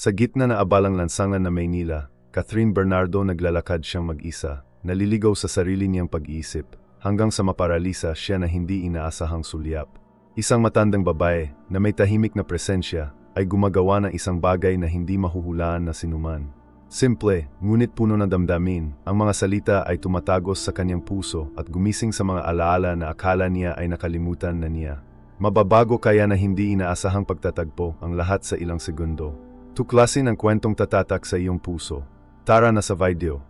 Sa gitna na abalang lansangan na Maynila, Catherine Bernardo naglalakad siyang mag-isa, naliligaw sa sarili niyang pag-iisip, hanggang sa maparalisa siya na hindi inaasahang sulyap. Isang matandang babae na may tahimik na presensya ay gumagawa ng isang bagay na hindi mahuhulaan na sinuman. Simple, ngunit puno ng damdamin, ang mga salita ay tumatagos sa kanyang puso at gumising sa mga alaala na akala niya ay nakalimutan na niya. Mababago kaya na hindi inaasahang pagtatagpo ang lahat sa ilang segundo. Tuklasin ang kwentong tatatak sa iyong puso. Tara na sa video.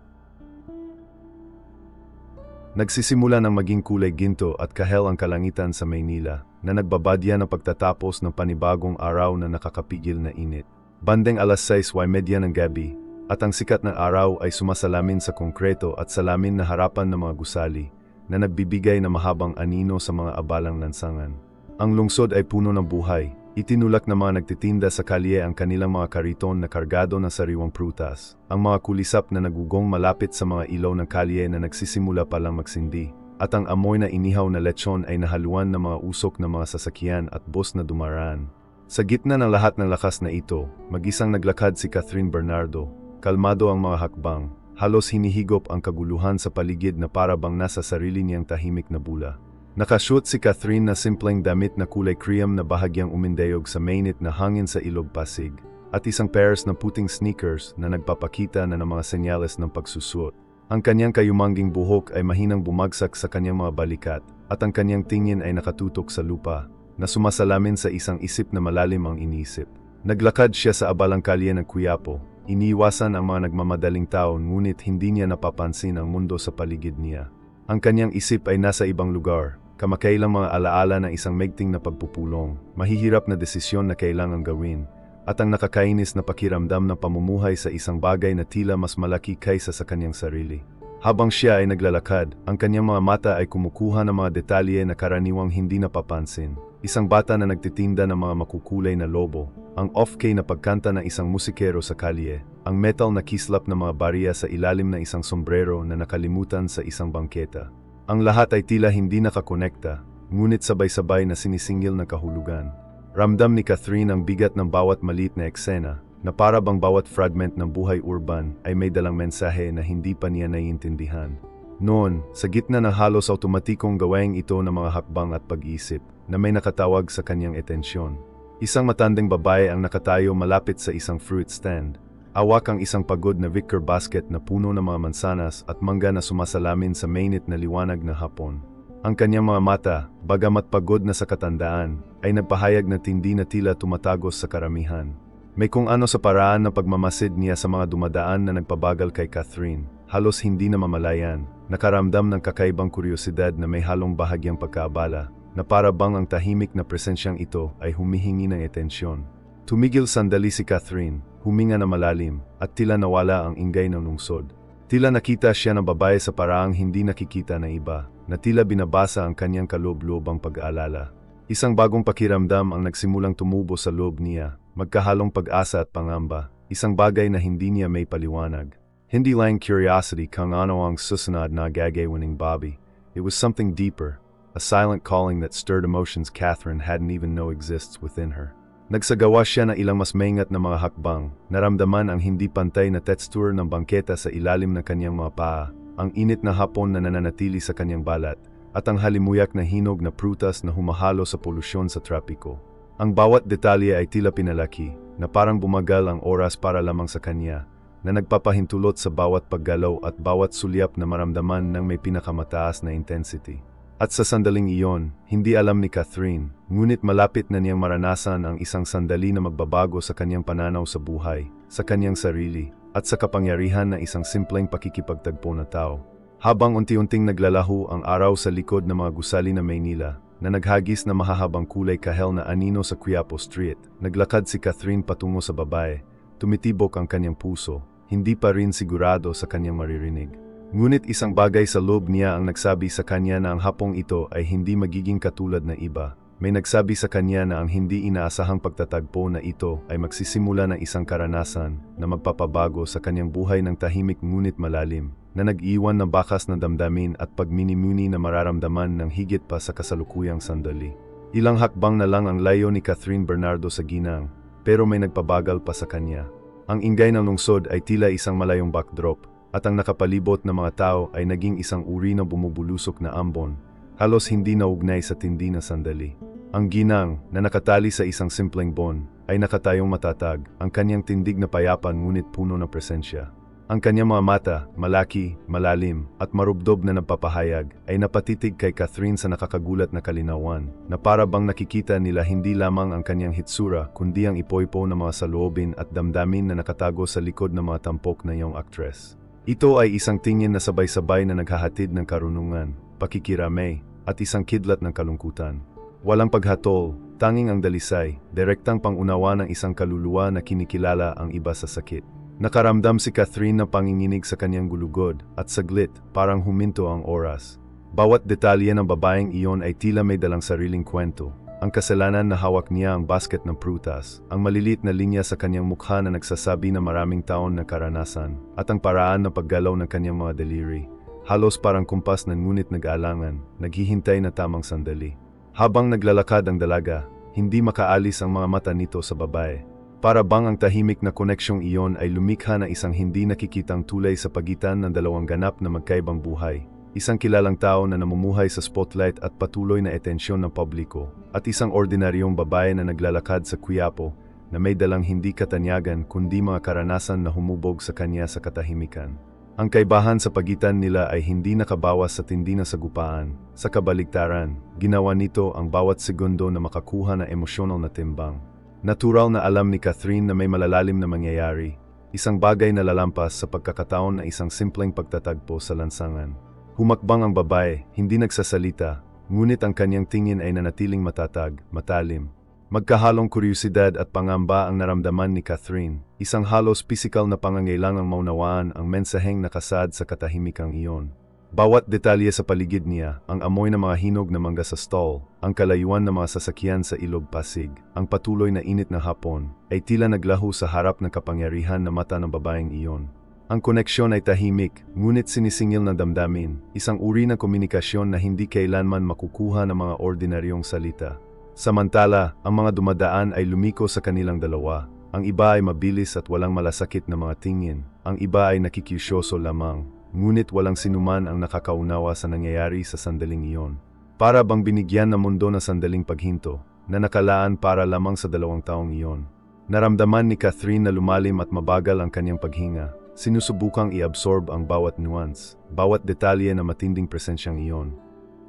Nagsisimula ng maging kulay ginto at kahel ang kalangitan sa Maynila, na nagbabadya ng pagtatapos ng panibagong araw na nakakapigil na init. Bandeng alas 6:30 ng gabi, at ang sikat ng araw ay sumasalamin sa konkreto at salamin na harapan ng mga gusali, na nagbibigay ng mahabang anino sa mga abalang lansangan. Ang lungsod ay puno ng buhay. Itinulak ng mga nagtitinda sa kalye ang kanilang mga kariton na kargado ng sariwang prutas. Ang mga kulisap na nagugong malapit sa mga ilaw ng kalye na nagsisimula pa lang magsindi. At ang amoy na inihaw na lechon ay nahaluan ng mga usok ng mga sasakyan at bus na dumaraan. Sa gitna ng lahat ng lakas na ito, mag-isang naglakad si Catherine Bernardo. Kalmado ang mga hakbang, halos hinihigop ang kaguluhan sa paligid na para bang nasa sarili niyang tahimik na bula. Nakashoot si Catherine na simpleng damit na kulay cream na bahagyang umindayog sa mainit na hangin sa ilog Pasig, at isang pairs na puting sneakers na nagpapakita na ng mga senyales ng pagsusuot. Ang kanyang kayumangging buhok ay mahinang bumagsak sa kanyang mga balikat, at ang kanyang tingin ay nakatutok sa lupa, na sumasalamin sa isang isip na malalim ang inisip. Naglakad siya sa abalang kalye ng Quiapo. Iniiwasan ang mga nagmamadaling taon ngunit hindi niya napapansin ang mundo sa paligid niya. Ang kanyang isip ay nasa ibang lugar, kamakailang mga alaala ng isang maigting na pagpupulong, mahihirap na desisyon na kailangang gawin, at ang nakakainis na pakiramdam ng pamumuhay sa isang bagay na tila mas malaki kaysa sa kanyang sarili. Habang siya ay naglalakad, ang kanyang mga mata ay kumukuha ng mga detalye na karaniwang hindi napapansin. Isang bata na nagtitinda ng mga makukulay na lobo, ang off-key na pagkanta ng isang musikero sa kalye, ang metal na kislap ng mga barya sa ilalim ng isang sombrero na nakalimutan sa isang bangketa. Ang lahat ay tila hindi nakakonekta, ngunit sabay-sabay na sinisingil ng kahulugan. Ramdam ni Catherine ang bigat ng bawat maliit na eksena, na para bang bawat fragment ng buhay urban ay may dalang mensahe na hindi pa niya naiintindihan. Noon, sa gitna ng halos automatikong gawaing ito ng mga hakbang at pag-iisip, na may nakatawag sa kanyang etensyon. Isang matandang babae ang nakatayo malapit sa isang fruit stand. Awak ang isang pagod na wicker basket na puno ng mga mansanas at mangga na sumasalamin sa mainit na liwanag ng hapon. Ang kanyang mga mata, bagamat pagod na sa katandaan, ay nagpahayag na tindi na tila tumatagos sa karamihan. May kung ano sa paraan ng pagmamasid niya sa mga dumadaan na nagpabagal kay Catherine, halos hindi na mamalayan, nakaramdam ng kakaibang kuryosidad na may halong bahagyang pagkaabala, na para bang ang tahimik na presensyang ito ay humihingi ng etensyon. Tumigil sandali si Catherine, huminga na malalim, at tila nawala ang ingay ng lungsod. Tila nakita siya ng babae sa paraang hindi nakikita ng iba, na tila binabasa ang kanyang kaloob-loobang pag-aalala. Isang bagong pakiramdam ang nagsimulang tumubo sa loob niya, magkahalong pag-asa at pangamba, isang bagay na hindi niya may paliwanag. Hindi lang curiosity kung ano ang susunod na gagawin ng Bobby. It was something deeper, a silent calling that stirred emotions Catherine hadn't even know exists within her. Nagsagawa siya ng ilang mas maingat na mga hakbang, naramdaman ang hindi pantay na texture ng bangketa sa ilalim ng kanyang mga paa, ang init na hapon na nananatili sa kanyang balat, at ang halimuyak na hinog na prutas na humahalo sa polusyon sa trapiko. Ang bawat detalye ay tila pinalaki, na parang bumagal ang oras para lamang sa kanya, na nagpapahintulot sa bawat paggalaw at bawat sulyap na maramdaman ng may pinakamataas na intensity. At sa sandaling iyon, hindi alam ni Catherine, ngunit malapit na niyang maranasan ang isang sandali na magbabago sa kanyang pananaw sa buhay, sa kanyang sarili, at sa kapangyarihan ng isang simpleng pakikipagtagpo na tao. Habang unti-unting naglalaho ang araw sa likod ng mga gusali na Maynila, na naghagis na mahahabang kulay kahel na anino sa Quiapo Street, naglakad si Catherine patungo sa babae. Tumitibok ang kanyang puso, hindi pa rin sigurado sa kanyang maririnig. Ngunit isang bagay sa loob niya ang nagsabi sa kanya na ang hapong ito ay hindi magiging katulad na iba. May nagsabi sa kanya na ang hindi inaasahang pagtatagpo na ito ay magsisimula ng isang karanasan na magpapabago sa kanyang buhay ng tahimik ngunit malalim, na nag-iwan ng bakas ng damdamin at pagminimuni na mararamdaman ng higit pa sa kasalukuyang sandali. Ilang hakbang na lang ang layo ni Catherine Bernardo sa ginang, pero may nagpabagal pa sa kanya. Ang ingay ng lungsod ay tila isang malayong backdrop, at ang nakapalibot na mga tao ay naging isang uri ng bumubulusok na ambon, halos hindi naugnay sa tindi na sandali. Ang ginang, na nakatali sa isang simpleng bon, ay nakatayong matatag, ang kanyang tindig na payapan ngunit puno ng presensya. Ang kanyang mga mata, malaki, malalim, at marubdob na nagpapahayag, ay napatitig kay Catherine sa nakakagulat na kalinawan, na para bang nakikita nila hindi lamang ang kanyang hitsura, kundi ang ipoipo ng mga saloobin at damdamin na nakatago sa likod ng mga tampok na iyong actress. Ito ay isang tingin na sabay-sabay na naghahatid ng karunungan, pakikiramay, at isang kidlat ng kalungkutan. Walang paghatol, tanging ang dalisay, direktang pangunawa ng isang kaluluwa na kinikilala ang iba sa sakit. Nakaramdam si Catherine ng panginginig sa kanyang gulugod, at saglit, parang huminto ang oras. Bawat detalye ng babaeng iyon ay tila may dalang sariling kwento. Ang kasalanan na hawak niya ang basket ng prutas, ang maliliit na linya sa kanyang mukha na nagsasabi na maraming taon na karanasan, at ang paraan ng paggalaw ng kanyang mga daliri. Halos parang kumpas na ngunit nag-aalangan, naghihintay na tamang sandali. Habang naglalakad ang dalaga, hindi makaalis ang mga mata nito sa babae. Para bang ang tahimik na koneksyong iyon ay lumikha na isang hindi nakikitang tulay sa pagitan ng dalawang ganap na magkaibang buhay. Isang kilalang tao na namumuhay sa spotlight at patuloy na atensyon ng publiko, at isang ordinaryong babae na naglalakad sa Quiapo na may dalang hindi katanyagan kundi mga karanasan na humubog sa kanya sa katahimikan. Ang kaibahan sa pagitan nila ay hindi nakabawas sa tindi na sagupaan. Sa kabaligtaran, ginawa nito ang bawat segundo na makakuha ng emosyonal na timbang. Natural na alam ni Catherine na may malalalim na mangyayari, isang bagay na lalampas sa pagkakataon na isang simpleng pagtatagpo sa lansangan. Humakbang ang babae, hindi nagsasalita, ngunit ang kanyang tingin ay nanatiling matatag, matalim. Magkahalong kuryosidad at pangamba ang naramdaman ni Catherine, isang halos pisikal na pangangailangang maunawaan ang mensaheng nakasad sa katahimikang iyon. Bawat detalye sa paligid niya, ang amoy ng mga hinog na mangga sa stall, ang kalayuan ng mga sasakyan sa ilog Pasig, ang patuloy na init ng hapon, ay tila naglaho sa harap ng kapangyarihan na mata ng babaeng iyon. Ang koneksyon ay tahimik, ngunit sinisingil ng damdamin, isang uri ng komunikasyon na hindi kailanman makukuha ng mga ordinaryong salita. Samantala, ang mga dumadaan ay lumiko sa kanilang dalawa. Ang iba ay mabilis at walang malasakit na mga tingin, ang iba ay nakikisyoso lamang. Ngunit walang sinuman ang nakakaunawa sa nangyayari sa sandaling iyon. Para bang binigyan ng mundo na sandaling paghinto, na nakalaan para lamang sa 2 taong iyon. Naramdaman ni Catherine na lumalim at mabagal ang kanyang paghinga. Sinusubukang i-absorb ang bawat nuance, bawat detalye na matinding presensyang iyon.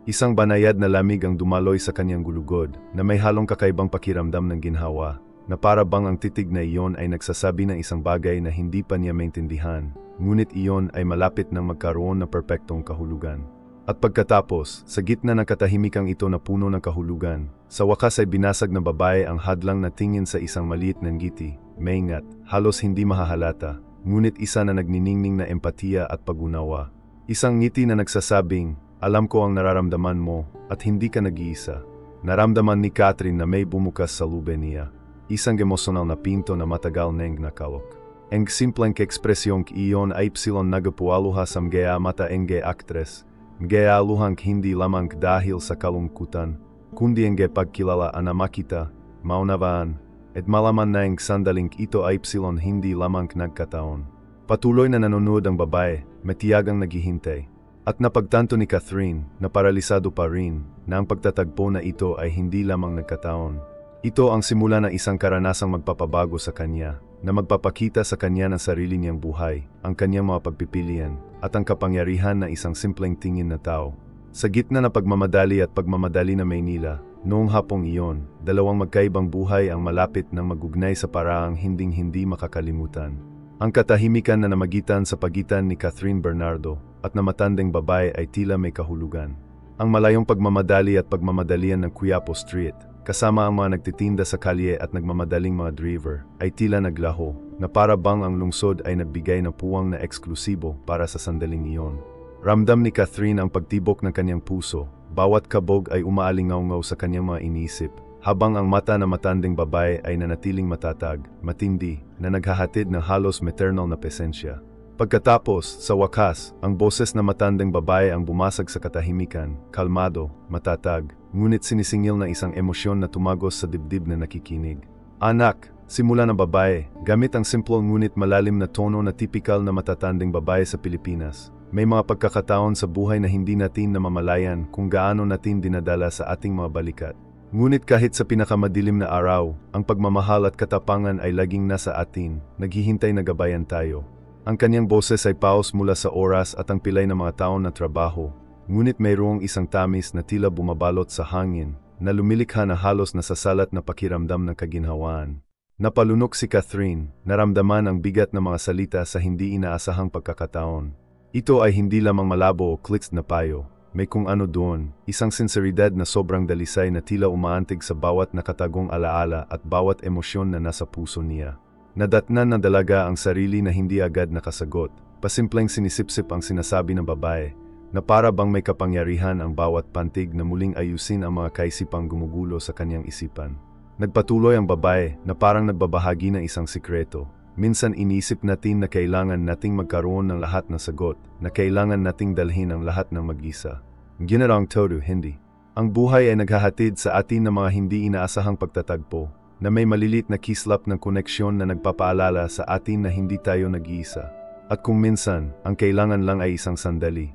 Isang banayad na lamig ang dumaloy sa kanyang gulugod, na may halong kakaibang pakiramdam ng ginhawa, na para bang ang titig na iyon ay nagsasabi ng isang bagay na hindi pa niya maintindihan. Ngunit iyon ay malapit nang magkaroon ng perpektong kahulugan. At pagkatapos, sa gitna ng katahimikang ito na puno ng kahulugan, sa wakas ay binasag ng babae ang hadlang na tingin sa isang maliit na ngiti, maingat, halos hindi mahahalata, ngunit isa na nagniningning na empatiya at pag-unawa. Isang ngiti na nagsasabing, alam ko ang nararamdaman mo, at hindi ka nag-iisa. Naramdaman ni Catherine na may bumukas sa lube niya. Isang emosyonal na pinto na matagal nang nakalok. Ang simpleng ekspresyong iyon ay ipsilon nagapualuha sa mga mata ng actress, mga aluhang hindi lamang dahil sa kalungkutan, kundi ang pagkilala na makita, maunawaan, at malaman na ang sandaling ito ay ipsilon hindi lamang nagkataon. Patuloy na nanonood ang babae, matiyagang naghihintay, at napagtanto ni Catherine na paralisado pa rin na ang pagtatagpo na ito ay hindi lamang nagkataon. Ito ang simula ng isang karanasang magpapabago sa kanya, na magpapakita sa kanya ng sarili niyang buhay, ang kanyang mga pagpipilian, at ang kapangyarihan na isang simpleng tingin na tao. Sa gitna ng pagmamadali at pagmamadali na Maynila, noong hapong iyon, 2 magkaibang buhay ang malapit ng magugnay sa paraang hinding-hindi makakalimutan. Ang katahimikan na namagitan sa pagitan ni Catherine Bernardo at na matandang babae ay tila may kahulugan. Ang malayong pagmamadali at pagmamadalian ng Quiapo Street, kasama ang mga nagtitinda sa kalye at nagmamadaling mga driver, ay tila naglaho, na para bang ang lungsod ay nagbigay ng puwang na eksklusibo para sa sandaling iyon. Ramdam ni Catherine ang pagtibok ng kanyang puso, bawat kabog ay umaalingaw-ngaw sa kanyang mga inisip, habang ang mata ng matandang babae ay nanatiling matatag, matindi, na naghahatid ng halos maternal na presensya. Pagkatapos, sa wakas, ang boses na matandang babae ang bumasag sa katahimikan, kalmado, matatag, ngunit sinisingil na isang emosyon na tumagos sa dibdib na nakikinig. Anak, Simula ng babae, gamit ang simpleng ngunit malalim na tono na tipikal na matatanding babae sa Pilipinas. May mga pagkakataon sa buhay na hindi natin namamalayan kung gaano natin dinadala sa ating mga balikat. Ngunit kahit sa pinakamadilim na araw, ang pagmamahal at katapangan ay laging nasa atin, naghihintay na gabayan tayo. Ang kanyang boses ay paos mula sa oras at ang pilay ng mga taon na trabaho. Ngunit mayroong isang tamis na tila bumabalot sa hangin, na lumilikha na halos nasasalat na pakiramdam ng kaginhawaan. Napalunok si Catherine, naramdaman ang bigat ng mga salita sa hindi inaasahang pagkakataon. Ito ay hindi lamang malabo o clicks na payo. May kung ano doon, isang sinseridad na sobrang dalisay na tila umaantig sa bawat nakatagong alaala at bawat emosyon na nasa puso niya. Nadatnan ng dalaga ang sarili na hindi agad nakasagot, pasimpleng sinisipsip ang sinasabi ng babae, na para bang may kapangyarihan ang bawat pantig na muling ayusin ang mga kaisipang gumugulo sa kanyang isipan. Nagpatuloy ang babae na parang nagbabahagi ng isang sikreto. Minsan inisip natin na kailangan nating magkaroon ng lahat ng sagot, na kailangan nating dalhin ang lahat ng mag-isa. Ginarang todo, hindi. Ang buhay ay naghahatid sa atin ng mga hindi inaasahang pagtatagpo, na may malilit na kislap ng koneksyon na nagpapaalala sa atin na hindi tayo nag-iisa. At kung minsan, ang kailangan lang ay isang sandali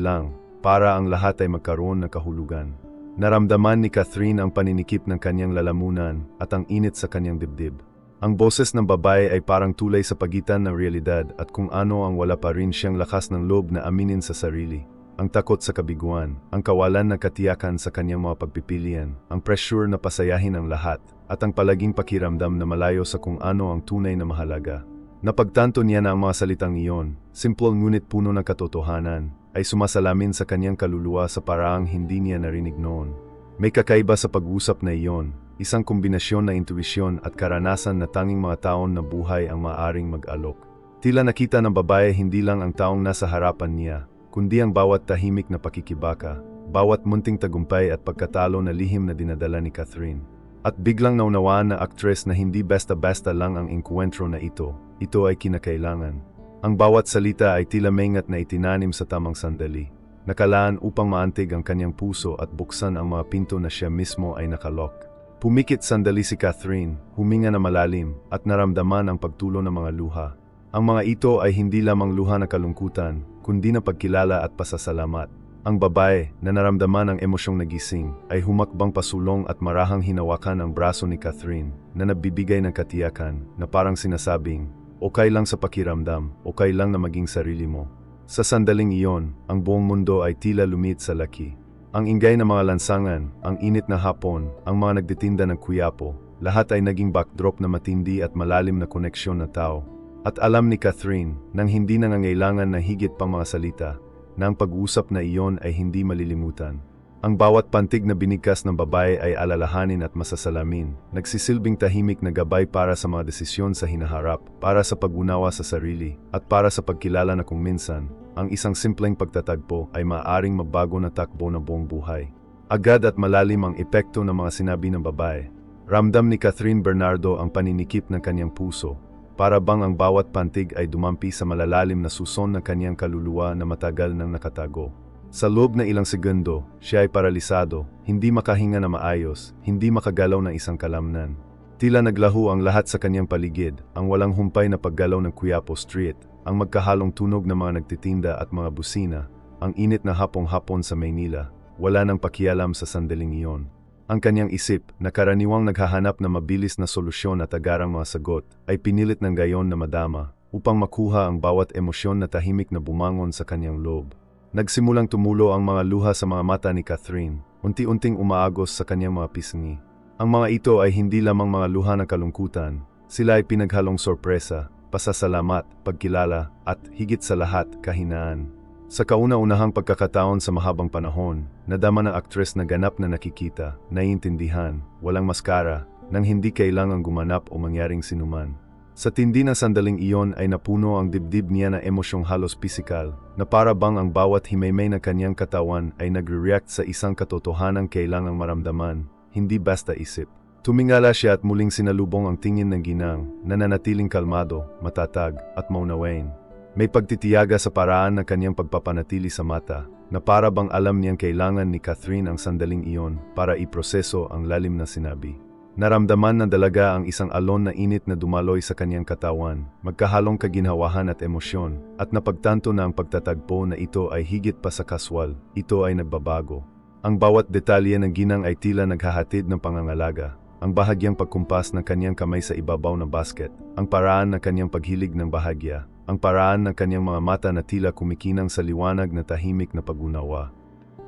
lang, para ang lahat ay magkaroon ng kahulugan. Naramdaman ni Catherine ang paninikip ng kanyang lalamunan at ang init sa kanyang dibdib. Ang boses ng babae ay parang tulay sa pagitan ng realidad at kung ano ang wala pa rin siyang lakas ng loob na aminin sa sarili. Ang takot sa kabiguan, ang kawalan ng katiyakan sa kanyang mga pagpipilian, ang pressure na pasayahin ang lahat, at ang palaging pakiramdam na malayo sa kung ano ang tunay na mahalaga. Napagtanto niya na ang mga salitang iyon, simple ngunit puno ng katotohanan, ay sumasalamin sa kanyang kaluluwa sa paraang hindi niya narinig noon. May kakaiba sa pag-usap na iyon, isang kombinasyon na intuisyon at karanasan na tanging mga taon na buhay ang maaring mag-alok. Tila nakita ng babae hindi lang ang taong nasa harapan niya, kundi ang bawat tahimik na pakikibaka, bawat munting tagumpay at pagkatalo na lihim na dinadala ni Catherine. At biglang naunawaan na aktres na hindi basta-basta lang ang engkwentro na ito ay kinakailangan. Ang bawat salita ay tila maingat na itinanim sa tamang sandali, nakalaan upang maantig ang kanyang puso at buksan ang mga pinto na siya mismo ay nakalok. Pumikit sandali si Catherine, huminga na malalim, at naramdaman ang pagtulo ng mga luha. Ang mga ito ay hindi lamang luha na kalungkutan, kundi na pagkilala at pasasalamat. Ang babae, na naramdaman ang emosyong nagising, ay humakbang pasulong at marahang hinawakan ang braso ni Catherine, na nagbibigay ng katiyakan, na parang sinasabing, okay lang sa pakiramdam, okay lang na maging sarili mo. Sa sandaling iyon, ang buong mundo ay tila lumit sa laki. Ang ingay ng mga lansangan, ang init na hapon, ang mga nagtitinda ng kuyapo, lahat ay naging backdrop na matindi at malalim na koneksyon na tao. At alam ni Catherine, nang hindi nangangailangan ng higit pang mga salita, na ang pag-uusap na iyon ay hindi malilimutan. Ang bawat pantig na binigkas ng babae ay alalahanin at masasalamin, nagsisilbing tahimik na gabay para sa mga desisyon sa hinaharap, para sa pag-unawa sa sarili, at para sa pagkilala na kung minsan, ang isang simpleng pagtatagpo ay maaaring magbago na takbo ng buong buhay. Agad at malalim ang epekto ng mga sinabi ng babae. Ramdam ni Catherine Bernardo ang paninikip ng kanyang puso, para bang ang bawat pantig ay dumampi sa malalalim na suson ng kanyang kaluluwa na matagal nang nakatago. Sa loob na ilang segundo, siya ay paralisado, hindi makahinga na maayos, hindi makagalaw ng isang kalamnan. Tila naglaho ang lahat sa kanyang paligid, ang walang humpay na paggalaw ng Quiapo Street, ang magkahalong tunog ng mga nagtitinda at mga busina, ang init na hapong-hapon sa Maynila, wala nang pakialam sa sandaling iyon. Ang kanyang isip, na karaniwang naghahanap na mabilis na solusyon at agarang mga sagot, ay pinilit ng gayon na madama, upang makuha ang bawat emosyon na tahimik na bumangon sa kanyang loob. Nagsimulang tumulo ang mga luha sa mga mata ni Catherine, unti-unting umaagos sa kanyang mga pisngi. Ang mga ito ay hindi lamang mga luha ng kalungkutan, sila ay pinaghalong sorpresa, pasasalamat, pagkilala, at higit sa lahat, kahinaan. Sa kauna-unahang pagkakataon sa mahabang panahon, nadama ng aktres na ganap na nakikita, naiintindihan, walang maskara, nang hindi kailangang gumanap o mangyaring sinuman. Sa tindi ng sandaling iyon ay napuno ang dibdib niya na emosyong halos pisikal, na para bang ang bawat himaymay ng kanyang katawan ay nagre-react sa isang katotohanang kailangang maramdaman, hindi basta isip. Tumingala siya at muling sinalubong ang tingin ng ginang, na nanatiling kalmado, matatag, at maunawain. May pagtitiyaga sa paraan ng kanyang pagpapanatili sa mata, na para bang alam niyang kailangan ni Catherine ang sandaling iyon para iproseso ang lalim na sinabi. Naramdaman na dalaga ang isang alon na init na dumaloy sa kanyang katawan, magkahalong kaginhawahan at emosyon, at napagtanto na ang pagtatagpo na ito ay higit pa sa kaswal, ito ay nagbabago. Ang bawat detalye ng ginang ay tila naghahatid ng pangangalaga. Ang bahagyang pagkumpas ng kanyang kamay sa ibabaw ng basket, ang paraan ng kanyang paghilig ng bahagya, ang paraan ng kanyang mga mata na tila kumikinang sa liwanag na tahimik na pag-unawa.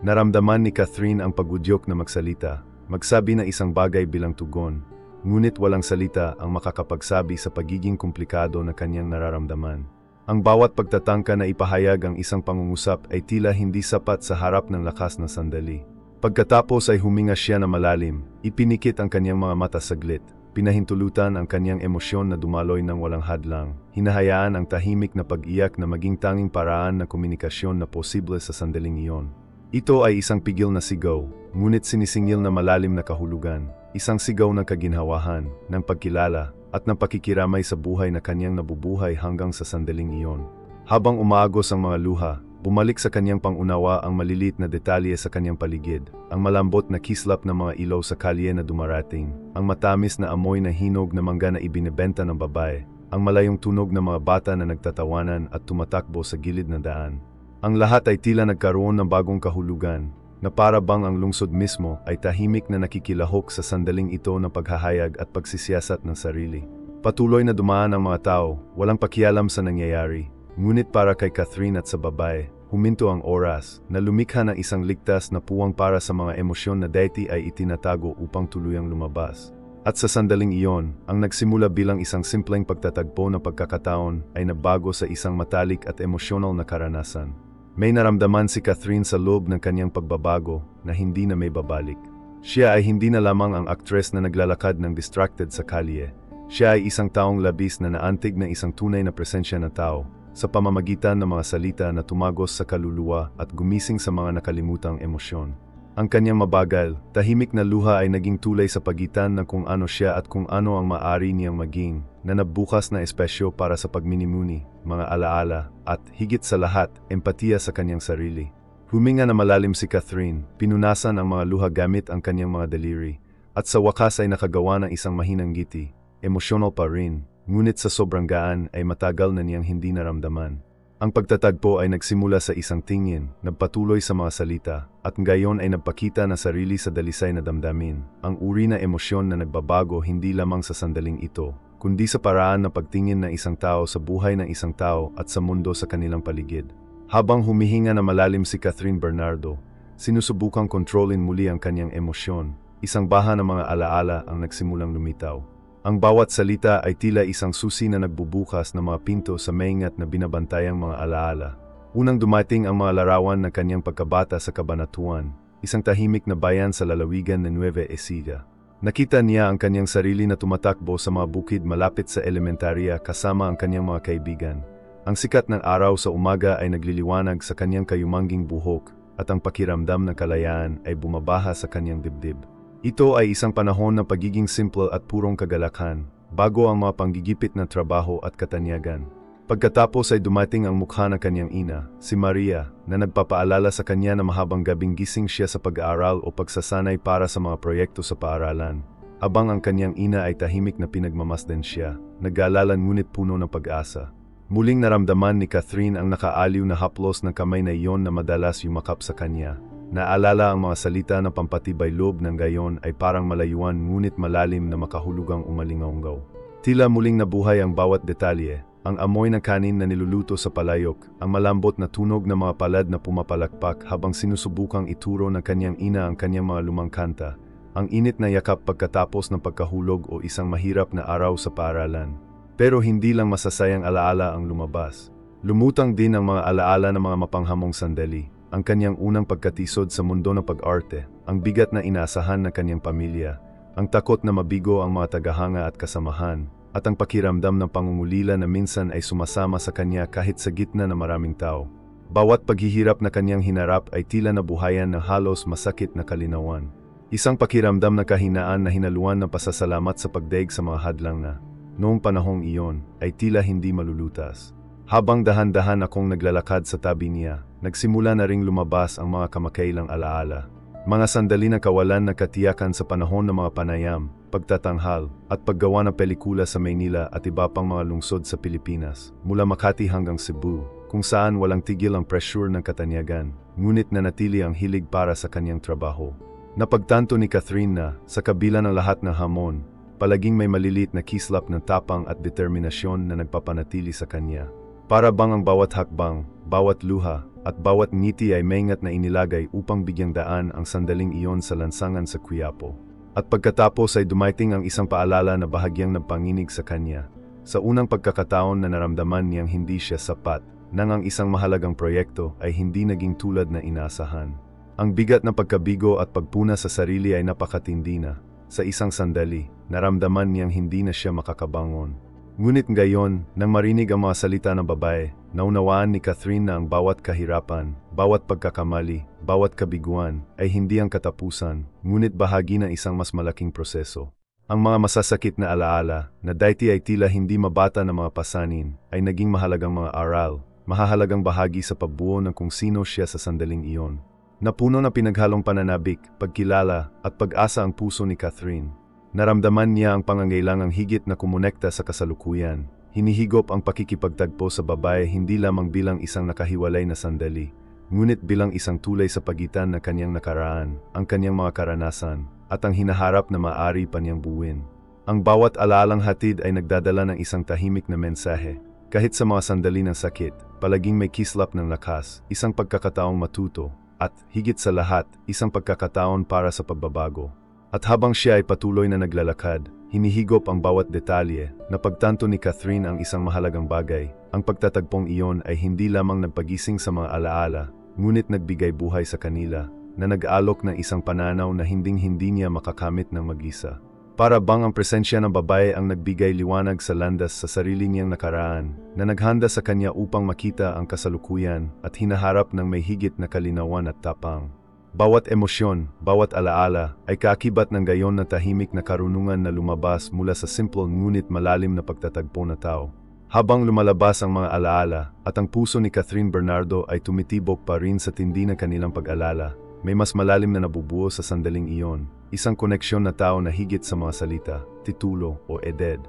Naramdaman ni Catherine ang pagudyok na magsalita, magsabi na isang bagay bilang tugon, ngunit walang salita ang makakapagsabi sa pagiging komplikado na kanyang nararamdaman. Ang bawat pagtatangka na ipahayag ang isang pangungusap ay tila hindi sapat sa harap ng lakas na sandali. Pagkatapos ay huminga siya na malalim, ipinikit ang kanyang mga mata saglit, pinahintulutan ang kanyang emosyon na dumaloy ng walang hadlang, hinahayaan ang tahimik na pag-iyak na maging tanging paraan ng komunikasyon na posible sa sandaling iyon. Ito ay isang pigil na sigaw, ngunit sinisingil na malalim na kahulugan, isang sigaw ng kaginhawahan, ng pagkilala, at ng pakikiramay sa buhay na kanyang nabubuhay hanggang sa sandaling iyon. Habang umaagos ang mga luha, bumalik sa kanyang pangunawa ang maliliit na detalye sa kanyang paligid, ang malambot na kislap ng mga ilaw sa kalye na dumarating, ang matamis na amoy na hinog na mangga na ibinebenta ng babae, ang malayong tunog ng mga bata na nagtatawanan at tumatakbo sa gilid ng daan. Ang lahat ay tila nagkaroon ng bagong kahulugan, na para bang ang lungsod mismo ay tahimik na nakikilahok sa sandaling ito ng paghahayag at pagsisiyasat ng sarili. Patuloy na dumaan ang mga tao, walang pakialam sa nangyayari. Ngunit para kay Catherine at sa babae, huminto ang oras na lumikha ng isang ligtas na puwang para sa mga emosyon na dati ay itinatago upang tuluyang lumabas. At sa sandaling iyon, ang nagsimula bilang isang simpleng pagtatagpo ng pagkakataon ay nabago sa isang matalik at emosyonal na karanasan. May naramdaman si Catherine sa loob ng kanyang pagbabago na hindi na may babalik. Siya ay hindi na lamang ang aktres na naglalakad ng distracted sa kalye. Siya ay isang taong labis na naantig ng isang tunay na presensya na tao, sa pamamagitan ng mga salita na tumagos sa kaluluwa at gumising sa mga nakalimutang emosyon. Ang kanyang mabagal, tahimik na luha ay naging tulay sa pagitan ng kung ano siya at kung ano ang maaari niyang maging, na nabukas na espasyo para sa pagminimuni, mga alaala, at higit sa lahat, empatiya sa kanyang sarili. Huminga na malalim si Catherine, pinunasan ang mga luha gamit ang kanyang mga daliri, at sa wakas ay nakagawa ng isang mahinang ngiti, emosyonal pa rin. Ngunit sa sobrang gaan ay matagal na niyang hindi naramdaman. Ang pagtatagpo ay nagsimula sa isang tingin, nagpatuloy sa mga salita, at ngayon ay nagpakita na sarili sa dalisay na damdamin. Ang uri na emosyon na nagbabago hindi lamang sa sandaling ito, kundi sa paraan ng pagtingin ng isang tao sa buhay ng isang tao at sa mundo sa kanilang paligid. Habang humihinga na malalim si Catherine Bernardo, sinusubukang kontrolin muli ang kanyang emosyon. Isang baha ng mga alaala ang nagsimulang lumitaw. Ang bawat salita ay tila isang susi na nagbubukas ng mga pinto sa maingat na binabantayang mga alaala. Unang dumating ang mga larawan ng kanyang pagkabata sa Cabanatuan, isang tahimik na bayan sa lalawigan ng Nueva Ecija. Nakita niya ang kanyang sarili na tumatakbo sa mga bukid malapit sa elementarya kasama ang kanyang mga kaibigan. Ang sikat ng araw sa umaga ay nagliliwanag sa kanyang kayumangging buhok at ang pakiramdam ng kalayaan ay bumabaha sa kanyang dibdib. Ito ay isang panahon ng pagiging simple at purong kagalakan, bago ang mga panggigipit na trabaho at katanyagan. Pagkatapos ay dumating ang mukha ng kanyang ina, si Maria, na nagpapaalala sa kanya na mahabang gabing gising siya sa pag-aaral o pagsasanay para sa mga proyekto sa paaralan. Habang ang kanyang ina ay tahimik na pinagmamasdan siya, nag-aalalan ngunit puno ng pag-asa. Muling naramdaman ni Catherine ang nakaaliw na haplos ng kamay na iyon na madalas yumakap sa kanya. Naalala ang mga salita na pampatibay loob ng gayon ay parang malayuan ngunit malalim na makahulugang umalingaunggaw. Tila muling nabuhay ang bawat detalye, ang amoy ng kanin na niluluto sa palayok, ang malambot na tunog ng mga palad na pumapalakpak habang sinusubukang ituro ng kanyang ina ang kanyang mga lumang kanta, ang init na yakap pagkatapos ng pagkahulog o isang mahirap na araw sa paaralan. Pero hindi lang masasayang alaala ang lumabas. Lumutang din ang mga alaala ng mga mapanghamong sandali. Ang kanyang unang pagkatisod sa mundo ng pag-arte, ang bigat na inaasahan ng kanyang pamilya, ang takot na mabigo ang mga tagahanga at kasamahan, at ang pakiramdam ng pangungulila na minsan ay sumasama sa kanya kahit sa gitna ng maraming tao. Bawat paghihirap na kanyang hinarap ay tila nabuhayan ng halos masakit na kalinawan. Isang pakiramdam ng kahinaan na hinaluan ng pasasalamat sa pagdaig sa mga hadlang na, noong panahong iyon, ay tila hindi malulutas. Habang dahan-dahan akong naglalakad sa tabi niya, nagsimula na ring lumabas ang mga kamakailang alaala. Mga sandali na kawalan ng katiyakan sa panahon ng mga panayam, pagtatanghal, at paggawa ng pelikula sa Maynila at iba pang mga lungsod sa Pilipinas, mula Makati hanggang Cebu, kung saan walang tigil ang pressure ng katanyagan, ngunit nanatili ang hilig para sa kanyang trabaho. Napagtanto ni Catherine na, sa kabila ng lahat ng hamon, palaging may maliliit na kislap ng tapang at determinasyon na nagpapanatili sa kanya. Para bang ang bawat hakbang, bawat luha, at bawat ngiti ay maingat na inilagay upang bigyang daan ang sandaling iyon sa lansangan sa Quiapo. At pagkatapos ay dumating ang isang paalala na bahagyang nagpanginig sa kanya. Sa unang pagkakataon na naramdaman niyang hindi siya sapat, nang ang isang mahalagang proyekto ay hindi naging tulad na inaasahan. Ang bigat ng pagkabigo at pagpuna sa sarili ay napakatindi na. Sa isang sandali, naramdaman niyang hindi na siya makakabangon. Ngunit ngayon, nang marinig ang mga salita ng babae, naunawaan ni Catherine na ang bawat kahirapan, bawat pagkakamali, bawat kabiguan, ay hindi ang katapusan, ngunit bahagi ng isang mas malaking proseso. Ang mga masasakit na alaala, na dati ay tila hindi mabata ng mga pasanin, ay naging mahalagang mga aral, mahahalagang bahagi sa pagbuo ng kung sino siya sa sandaling iyon. Napuno ng pinaghalong pananabik, pagkilala, at pag-asa ang puso ni Catherine. Naramdaman niya ang pangangailangang higit na kumonekta sa kasalukuyan. Hinihigop ang pakikipagtagpo sa babae hindi lamang bilang isang nakahiwalay na sandali, ngunit bilang isang tulay sa pagitan ng kanyang nakaraan, ang kanyang mga karanasan, at ang hinaharap na maaari pa niyang buuin. Ang bawat alaalang hatid ay nagdadala ng isang tahimik na mensahe. Kahit sa mga sandali ng sakit, palaging may kislap ng lakas, isang pagkakataong matuto, at, higit sa lahat, isang pagkakataon para sa pagbabago. At habang siya ay patuloy na naglalakad, hinihigop ang bawat detalye, napagtanto ni Catherine ang isang mahalagang bagay. Ang pagtatagpong iyon ay hindi lamang nagpagising sa mga alaala, ngunit nagbigay buhay sa kanila, na nag-alok ng isang pananaw na hinding-hindi niya makakamit ng mag-isa. Para bang ang presensya ng babae ang nagbigay liwanag sa landas sa sarili niyang nakaraan, na naghanda sa kanya upang makita ang kasalukuyan at hinaharap ng may higit na kalinawan at tapang. Bawat emosyon, bawat alaala, ay kaakibat ng gayon na tahimik na karunungan na lumabas mula sa simple ngunit malalim na pagtatagpo na tao. Habang lumalabas ang mga alaala, at ang puso ni Catherine Bernardo ay tumitibok pa rin sa tindi ng kanilang pag-alala, may mas malalim na nabubuo sa sandaling iyon, isang koneksyon na tao na higit sa mga salita, titulo o edad.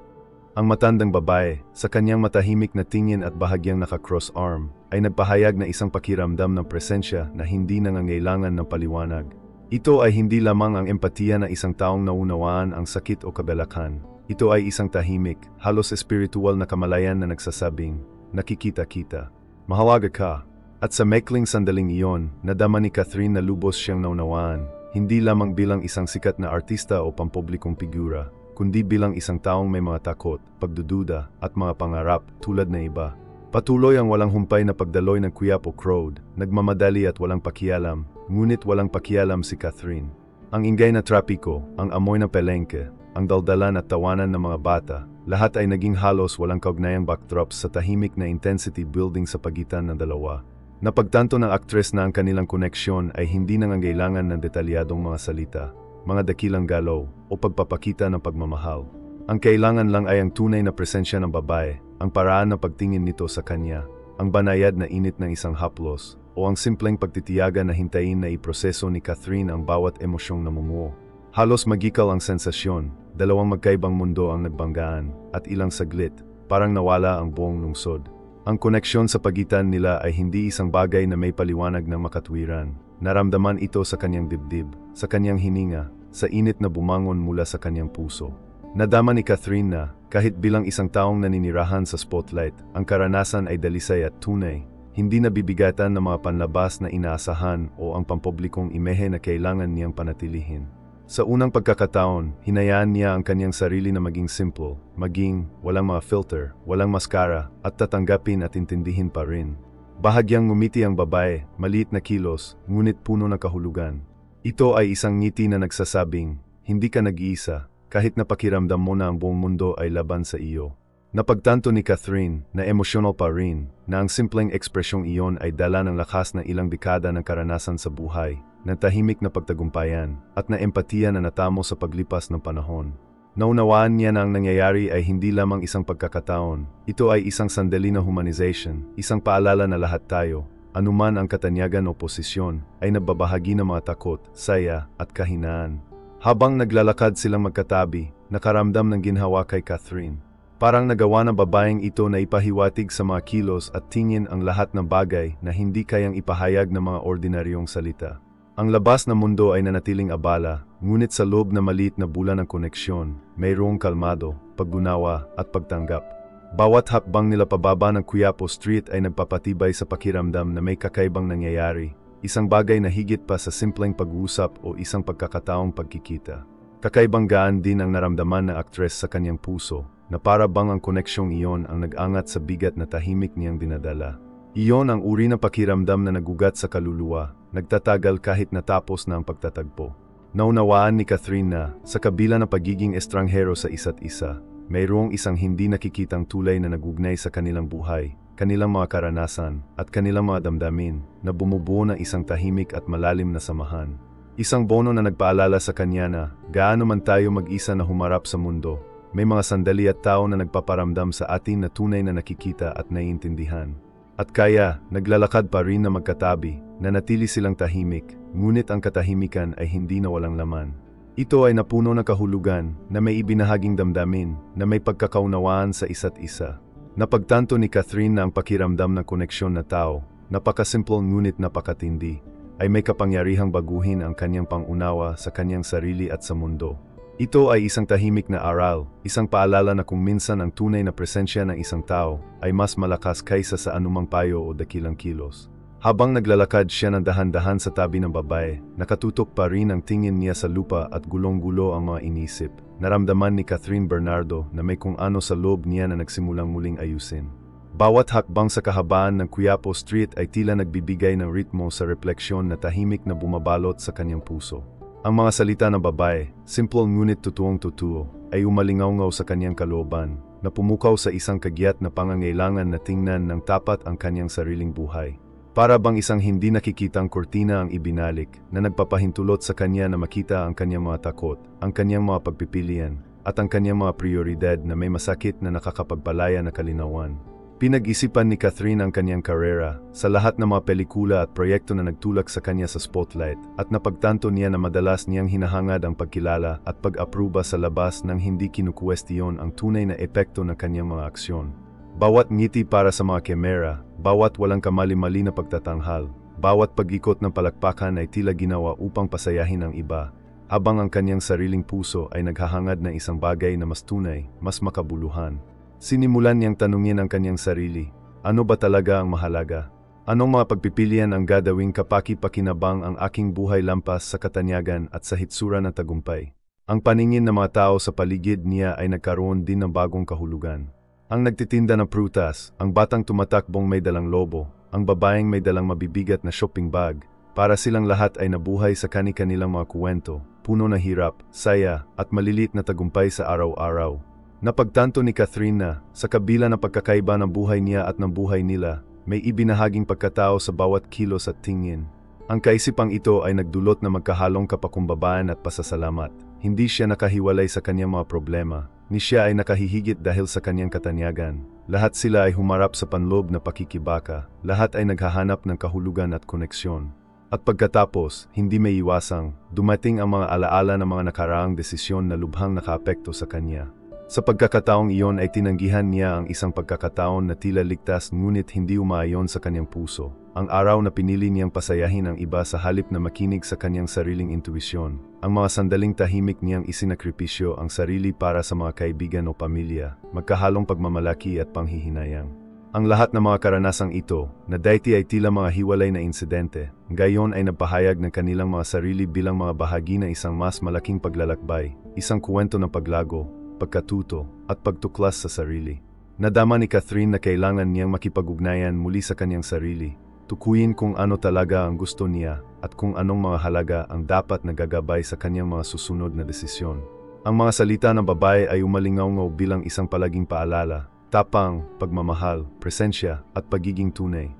Ang matandang babae, sa kanyang matahimik na tingin at bahagyang naka-cross arm, ay nagpahayag na isang pakiramdam ng presensya na hindi nangangailangan ng paliwanag. Ito ay hindi lamang ang empatiya na isang taong naunawaan ang sakit o kabalakan. Ito ay isang tahimik, halos espiritual na kamalayan na nagsasabing, nakikita-kita, mahalaga ka. At sa maikling sandaling iyon, nadama ni Catherine na lubos siyang naunawaan, hindi lamang bilang isang sikat na artista o pampublikong figura, kundi bilang isang taong may mga takot, pagdududa, at mga pangarap tulad na iba. Patuloy ang walang humpay na pagdaloy ng Quiapo Crowd, nagmamadali at walang pakialam, ngunit walang pakialam si Catherine. Ang ingay na trapiko, ang amoy ng pelengke, ang daldalan at tawanan ng mga bata, lahat ay naging halos walang kaugnayang backdrops sa tahimik na intensity building sa pagitan ng dalawa. Napagtanto ng aktres na ang kanilang koneksyon ay hindi nangangailangan ng detalyadong mga salita, mga dakilang galaw, o pagpapakita ng pagmamahal. Ang kailangan lang ay ang tunay na presensya ng babae, ang paraan ng pagtingin nito sa kanya, ang banayad na init ng isang haplos, o ang simpleng pagtitiyaga na hintayin na iproseso ni Catherine ang bawat emosyong namumuo. Halos magical ang sensasyon, dalawang magkaibang mundo ang nagbanggaan, at ilang saglit, parang nawala ang buong lungsod. Ang koneksyon sa pagitan nila ay hindi isang bagay na may paliwanag ng makatwiran. Naramdaman ito sa kanyang dibdib, sa kanyang hininga, sa init na bumangon mula sa kanyang puso. Nadama ni Catherine na, kahit bilang isang taong naninirahan sa spotlight, ang karanasan ay dalisay at tunay, hindi nabibigatan ng mga panlabas na inaasahan o ang pampublikong imehe na kailangan niyang panatilihin. Sa unang pagkakataon, hinayaan niya ang kanyang sarili na maging simple, maging walang mga filter, walang maskara, at tatanggapin at intindihin pa rin. Bahagyang ngumiti ang babae, maliit na kilos, ngunit puno ng kahulugan. Ito ay isang ngiti na nagsasabing, hindi ka nag-iisa, kahit na pakiramdam mo na ang buong mundo ay laban sa iyo. Napagtanto ni Catherine, na emosyonal pa rin, na ang simpleng ekspresyong iyon ay dala ng lakas na ilang dekada ng karanasan sa buhay, ng tahimik na pagtagumpayan, at na empatiya na natamo sa paglipas ng panahon. Naunawaan niya na ang nangyayari ay hindi lamang isang pagkakataon, ito ay isang sandali na humanization, isang paalala na lahat tayo, anuman ang katanyagan o posisyon, ay nababahagi ng mga takot, saya, at kahinaan. Habang naglalakad silang magkatabi, nakaramdam ng ginhawa kay Catherine. Parang nagawa ng babaeng ito na ipahiwatig sa mga kilos at tingin ang lahat ng bagay na hindi kayang ipahayag ng mga ordinaryong salita. Ang labas na mundo ay nanatiling abala, ngunit sa loob na maliit na bulan ng koneksyon, mayroong kalmado, paggunawa at pagtanggap. Bawat hakbang nila pababa ng Quiapo Street ay nagpapatibay sa pakiramdam na may kakaibang nangyayari, isang bagay na higit pa sa simpleng pag-uusap o isang pagkakataong pagkikita. Kakaibang gaan din ang naramdaman ng aktres sa kanyang puso, na para bang ang koneksyong iyon ang nag-angat sa bigat na tahimik niyang dinadala. Iyon ang uri ng pakiramdam na nagugat sa kaluluwa, nagtatagal kahit natapos na ang pagtatagpo. Naunawaan ni Catherine na, sa kabila ng pagiging estranghero sa isa't isa, mayroong isang hindi nakikitang tulay na nagugnay sa kanilang buhay, kanilang mga karanasan, at kanilang mga damdamin, na bumubuo ng isang tahimik at malalim na samahan. Isang bono na nagpaalala sa kanya na, gaano man tayo mag-isa na humarap sa mundo, may mga sandali at tao na nagpaparamdam sa atin na tunay na nakikita at naiintindihan. At kaya, naglalakad pa rin na magkatabi, nanatili silang tahimik, ngunit ang katahimikan ay hindi na walang laman. Ito ay napuno ng kahulugan na may ibinahaging damdamin na may pagkakaunawaan sa isa't isa. Napagtanto ni Catherine na ang pakiramdam ng koneksyon na tao, napakasimple ngunit napakatindi, ay may kapangyarihang baguhin ang kanyang pangunawa sa kanyang sarili at sa mundo. Ito ay isang tahimik na aral, isang paalala na kung minsan ang tunay na presensya ng isang tao ay mas malakas kaysa sa anumang payo o dakilang kilos. Habang naglalakad siya ng dahan-dahan sa tabi ng babae, nakatutok pa rin ang tingin niya sa lupa at gulong-gulo ang mga inisip. Naramdaman ni Catherine Bernardo na may kung ano sa loob niya na nagsimulang muling ayusin. Bawat hakbang sa kahabaan ng Quiapo Street ay tila nagbibigay ng ritmo sa refleksyon na tahimik na bumabalot sa kanyang puso. Ang mga salita ng babae, simple ngunit tutuong-tutuo, ay umalingaw-ngaw sa kanyang kalooban, na pumukaw sa isang kagyat na pangangailangan na tingnan ng tapat ang kanyang sariling buhay. Para bang isang hindi nakikitang kurtina ang ibinalik, na nagpapahintulot sa kanya na makita ang kanyang mga takot, ang kanyang mga pagpipilian, at ang kanyang mga prioridad na may masakit na nakakapagpalaya na kalinawan. Pinag-isipan ni Catherine ang kanyang karera, sa lahat ng mga pelikula at proyekto na nagtulak sa kanya sa spotlight, at napagtanto niya na madalas niyang hinahangad ang pagkilala at pag-apruba sa labas nang hindi kinukwestiyon ang tunay na epekto ng kanyang mga aksyon. Bawat ngiti para sa mga kamera, bawat walang kamali-mali na pagtatanghal, bawat pag-ikot ng palakpakan ay tila ginawa upang pasayahin ang iba, habang ang kanyang sariling puso ay naghahangad ng isang bagay na mas tunay, mas makabuluhan. Sinimulan niyang tanungin ang kanyang sarili, ano ba talaga ang mahalaga? Anong mga pagpipilian ang gagawing kapaki-pakinabang ang aking buhay lampas sa katanyagan at sa hitsura ng tagumpay? Ang paningin ng mga tao sa paligid niya ay nagkaroon din ng bagong kahulugan. Ang nagtitinda ng prutas, ang batang tumatakbong may dalang lobo, ang babaeng may dalang mabibigat na shopping bag, para silang lahat ay nabuhay sa kani-kanilang mga kuwento, puno na hirap, saya, at maliliit na tagumpay sa araw-araw. Napagtanto ni Catherine na, sa kabila ng pagkakaiba ng buhay niya at ng buhay nila, may ibinahaging pagkatao sa bawat kilos at tingin. Ang kaisipang ito ay nagdulot na magkahalong kapakumbabaan at pasasalamat. Hindi siya nakahiwalay sa kanyang mga problema, ni siya ay nakahihigit dahil sa kanyang katanyagan. Lahat sila ay humarap sa panloob na pakikibaka, lahat ay naghahanap ng kahulugan at koneksyon. At pagkatapos, hindi may iwasang, dumating ang mga alaala ng mga nakaraang desisyon na lubhang nakaapekto sa kanya. Sa pagkakataong iyon ay tinanggihan niya ang isang pagkakataon na tila ligtas ngunit hindi umaayon sa kanyang puso. Ang araw na pinili niyang pasayahin ang iba sa halip na makinig sa kanyang sariling intuisyon. Ang mga sandaling tahimik niyang isinakripisyo ang sarili para sa mga kaibigan o pamilya, magkahalong pagmamalaki at panghihinayang. Ang lahat ng mga karanasang ito, na dati ay tila mga hiwalay na insidente, gayon ay nagpahayag ng kanilang mga sarili bilang mga bahagi ng isang mas malaking paglalakbay, isang kwento ng paglago, pagkatuto, at pagtuklas sa sarili. Nadama ni Catherine na kailangan niyang makipag-ugnayan muli sa kanyang sarili, tukuyin kung ano talaga ang gusto niya at kung anong mga halaga ang dapat nagagabay sa kanyang mga susunod na desisyon. Ang mga salita ng babae ay umalingaw-ngaw bilang isang palaging paalala, tapang, pagmamahal, presensya, at pagiging tunay.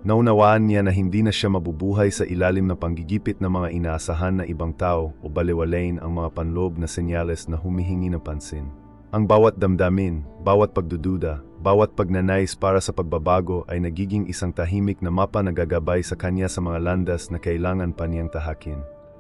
Naunawaan niya na hindi na siya mabubuhay sa ilalim ng panggigipit ng mga inaasahan na ibang tao o balewalain ang mga panloob na senyales na humihingi ng pansin. Ang bawat damdamin, bawat pagdududa, Bawat pagnanais para sa pagbabago ay nagiging isang tahimik na mapa na gagabay sa kanya sa mga landas na kailangan pa niyang tahakin.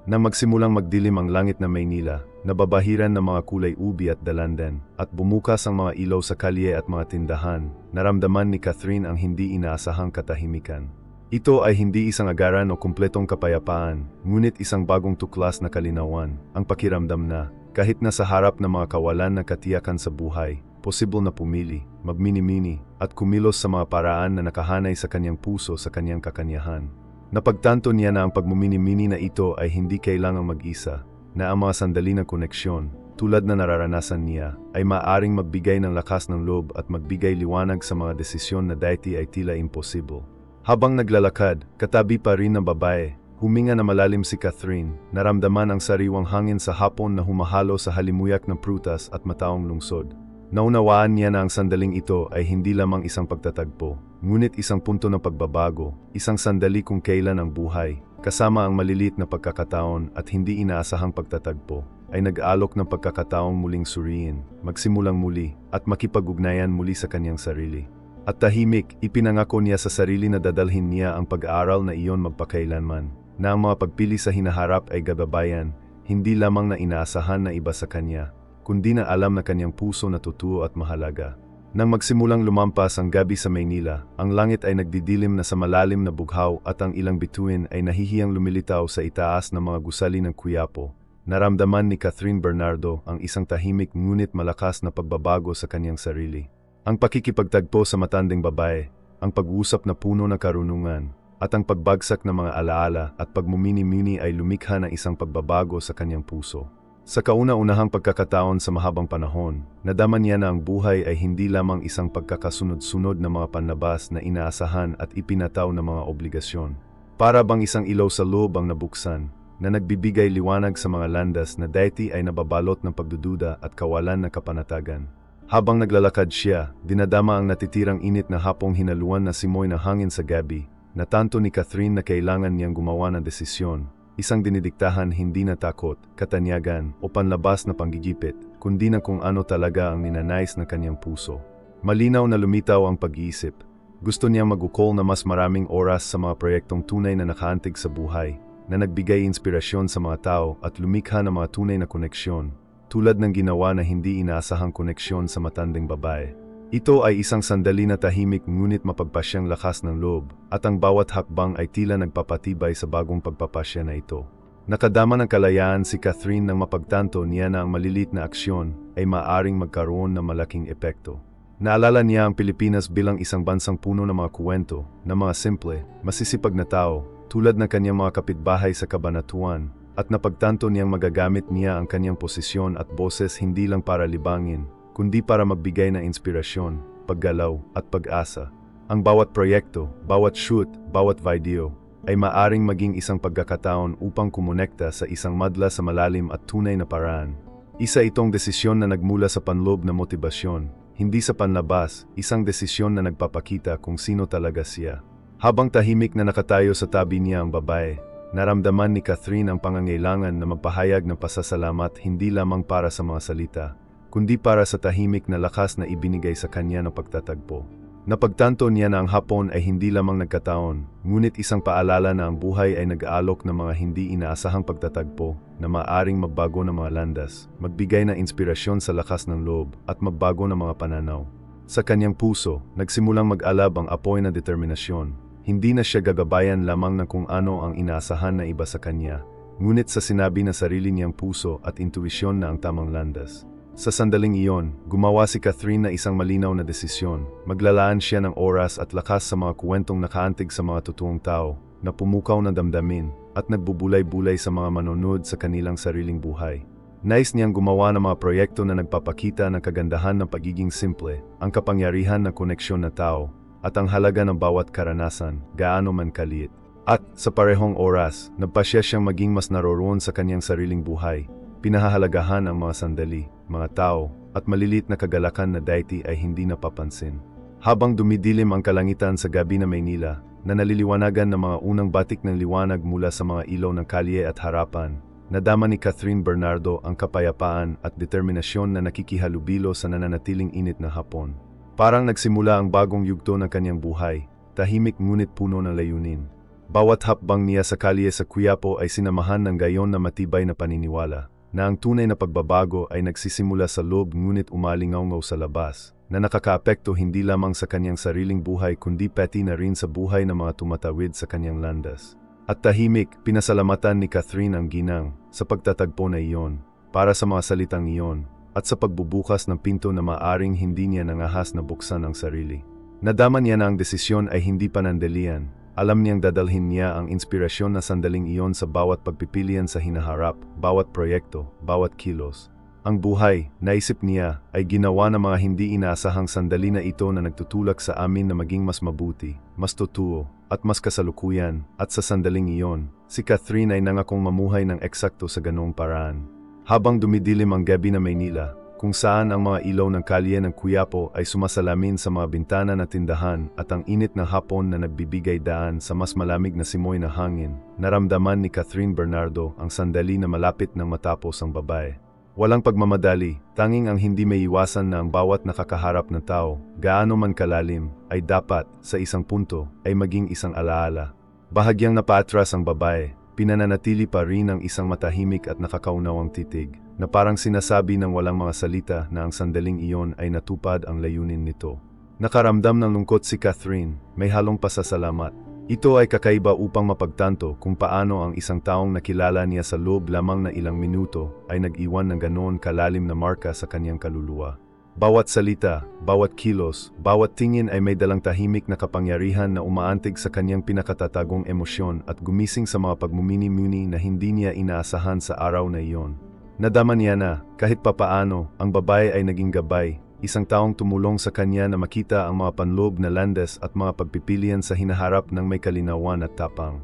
Nang magsimulang magdilim ang langit ng Maynila, nababahiran ng mga kulay ubi at dalandan, at bumukas ang mga ilaw sa kalye at mga tindahan, naramdaman ni Catherine ang hindi inaasahang katahimikan. Ito ay hindi isang agaran o kumpletong kapayapaan, ngunit isang bagong tuklas na kalinawan, ang pakiramdam na, kahit nasa harap ng mga kawalan na katiyakan sa buhay, posible na pumili, magmini-mini, at kumilos sa mga paraan na nakahanay sa kanyang puso sa kanyang kakanyahan. Napagtanto niya na ang pagmumini-mini na ito ay hindi kailangang mag-isa, na ang mga sandali na koneksyon, tulad na nararanasan niya, ay maaring magbigay ng lakas ng loob at magbigay liwanag sa mga desisyon na dati ay tila imposible. Habang naglalakad, katabi pa rin ng babae, huminga na malalim si Catherine, naramdaman ang sariwang hangin sa hapon na humahalo sa halimuyak ng prutas at mataong lungsod. Naunawaan niya na ang sandaling ito ay hindi lamang isang pagtatagpo, ngunit isang punto ng pagbabago, isang sandali kung kailan ang buhay, kasama ang malilit na pagkakataon at hindi inaasahang pagtatagpo, ay nag-aalok ng pagkakataong muling suriin, magsimulang muli, at makipag-ugnayan muli sa kanyang sarili. At tahimik, ipinangako niya sa sarili na dadalhin niya ang pag-aaral na iyon magpakailanman, na ang mga pagpili sa hinaharap ay gababayan, hindi lamang na inaasahan na iba sa kanya, kundi na alam na kanyang puso na totoo at mahalaga. Nang magsimulang lumampas ang gabi sa Maynila, ang langit ay nagdidilim na sa malalim na bughaw at ang ilang bituin ay nahihiyang lumilitaw sa itaas ng mga gusali ng Quiapo. Naramdaman ni Catherine Bernardo ang isang tahimik ngunit malakas na pagbabago sa kanyang sarili. Ang pakikipagtagpo sa matanding babae, ang pag-uusap na puno ng karunungan, at ang pagbagsak ng mga alaala at pagmumini-mini ay lumikha ng isang pagbabago sa kanyang puso. Sa kauna-unahang pagkakataon sa mahabang panahon, nadama niya na ang buhay ay hindi lamang isang pagkakasunod-sunod na mga panlabas na inaasahan at ipinataw na mga obligasyon. Para bang isang ilaw sa loob ang nabuksan, na nagbibigay liwanag sa mga landas na dati ay nababalot ng pagdududa at kawalan ng kapanatagan. Habang naglalakad siya, dinadama ang natitirang init na hapong hinaluan na simoy ng hangin sa gabi, na tanto ni Catherine na kailangan niyang gumawa ng desisyon. Isang dinidiktahan hindi na takot, katanyagan, o panlabas na panggigipit, kundi na kung ano talaga ang ninanais ng kanyang puso. Malinaw na lumitaw ang pag-iisip. Gusto niyang mag-ukol na mas maraming oras sa mga proyektong tunay na nakaantig sa buhay, na nagbigay inspirasyon sa mga tao at lumikha ng mga tunay na koneksyon, tulad ng ginawa na hindi inaasahang koneksyon sa matanding babae. Ito ay isang sandali na tahimik ngunit mapagpasyang lakas ng loob, at ang bawat hakbang ay tila nagpapatibay sa bagong pagpapasya na ito. Nakadama ng kalayaan si Catherine nang mapagtanto niya na ang malilit na aksyon ay maaring magkaroon ng malaking epekto. Naalala niya ang Pilipinas bilang isang bansang puno ng mga kwento, ng mga simple, masisipag na tao, tulad ng kanyang mga kapitbahay sa Cabanatuan, at napagtanto niyang magagamit niya ang kanyang posisyon at boses hindi lang para libangin, kundi para magbigay ng inspirasyon, paggalaw, at pag-asa. Ang bawat proyekto, bawat shoot, bawat video, ay maaring maging isang pagkakataon upang kumonekta sa isang madla sa malalim at tunay na paraan. Isa itong desisyon na nagmula sa panloob na motibasyon, hindi sa panlabas, isang desisyon na nagpapakita kung sino talaga siya. Habang tahimik na nakatayo sa tabi niya ang babae, naramdaman ni Catherine ang pangangailangan na magpahayag ng pasasalamat hindi lamang para sa mga salita, kundi para sa tahimik na lakas na ibinigay sa kanya ng pagtatagpo. Napagtanto niya na ang hapon ay hindi lamang nagkataon, ngunit isang paalala na ang buhay ay nag-aalok ng mga hindi inaasahang pagtatagpo na maaring magbago ng mga landas, magbigay ng inspirasyon sa lakas ng loob, at magbago ng mga pananaw. Sa kanyang puso, nagsimulang mag-alab ang apoy na determinasyon. Hindi na siya gagabayan lamang ng kung ano ang inaasahan na iba sa kanya, ngunit sa sinabi na sarili niyang puso at intuisyon na ang tamang landas. Sa sandaling iyon, gumawa si Catherine na isang malinaw na desisyon. Maglalaan siya ng oras at lakas sa mga kwentong nakaantig sa mga totoong tao, na pumukaw na damdamin, at nagbubulay-bulay sa mga manonood sa kanilang sariling buhay. Nais niyang gumawa ng mga proyekto na nagpapakita ng kagandahan ng pagiging simple, ang kapangyarihan ng koneksyon na tao, at ang halaga ng bawat karanasan, gaano man kaliit. At, sa parehong oras, nagpasya siyang maging mas naroroon sa kanyang sariling buhay. Pinahahalagahan ang mga sandali, mga tao, at malilit na kagalakan na dati ay hindi napapansin. Habang dumidilim ang kalangitan sa gabi na Maynila, na naliliwanagan ng mga unang batik ng liwanag mula sa mga ilaw ng kalye at harapan, nadama ni Catherine Bernardo ang kapayapaan at determinasyon na nakikihalubilo sa nananatiling init na hapon. Parang nagsimula ang bagong yugto ng kanyang buhay, tahimik ngunit puno ng layunin. Bawat hakbang niya sa kalye sa Quiapo ay sinamahan ng gayon na matibay na paniniwala, na ang tunay na pagbabago ay nagsisimula sa loob ngunit umalingaw-ngaw sa labas, na nakakaapekto hindi lamang sa kanyang sariling buhay kundi pati na rin sa buhay ng mga tumatawid sa kanyang landas. At tahimik, pinasalamatan ni Catherine ang ginang sa pagtatagpo na iyon, para sa mga salitang iyon, at sa pagbubukas ng pinto na maaring hindi niya nangahas na buksan ang sarili. Nadama niya na ang desisyon ay hindi panandalian. Alam niyang dadalhin niya ang inspirasyon na sandaling iyon sa bawat pagpipilian sa hinaharap, bawat proyekto, bawat kilos. Ang buhay, naisip niya, ay ginawa ng mga hindi inaasahang sandali na ito na nagtutulak sa amin na maging mas mabuti, mas totoo, at mas kasalukuyan. At sa sandaling iyon, si Catherine ay nangakong mamuhay ng eksakto sa ganoong paraan. Habang dumidilim ang gabi na Maynila, kung saan ang mga ilaw ng kalye ng Quiapo ay sumasalamin sa mga bintana na tindahan at ang init ng hapon na nagbibigay daan sa mas malamig na simoy na hangin, naramdaman ni Catherine Bernardo ang sandali na malapit nang matapos ang babae. Walang pagmamadali, tanging ang hindi may iwasan na ang bawat nakakaharap na tao, gaano man kalalim, ay dapat, sa isang punto, ay maging isang alaala. Bahagyang napaatras ang babae, pinananatili pa rin ang isang matahimik at nakakaunawang titig, na parang sinasabi ng walang mga salita na ang sandaling iyon ay natupad ang layunin nito. Nakaramdam ng lungkot si Catherine, may halong pasasalamat. Ito ay kakaiba upang mapagtanto kung paano ang isang taong nakilala niya sa loob lamang na ilang minuto ay nag-iwan ng ganoon kalalim na marka sa kanyang kaluluwa. Bawat salita, bawat kilos, bawat tingin ay may dalang tahimik na kapangyarihan na umaantig sa kanyang pinakatatagong emosyon at gumising sa mga pagmumini-muni na hindi niya inaasahan sa araw na iyon. Nadama niya na, kahit papaano, ang babae ay naging gabay, isang taong tumulong sa kanya na makita ang mga panloob na landas at mga pagpipilian sa hinaharap ng may kalinawan at tapang.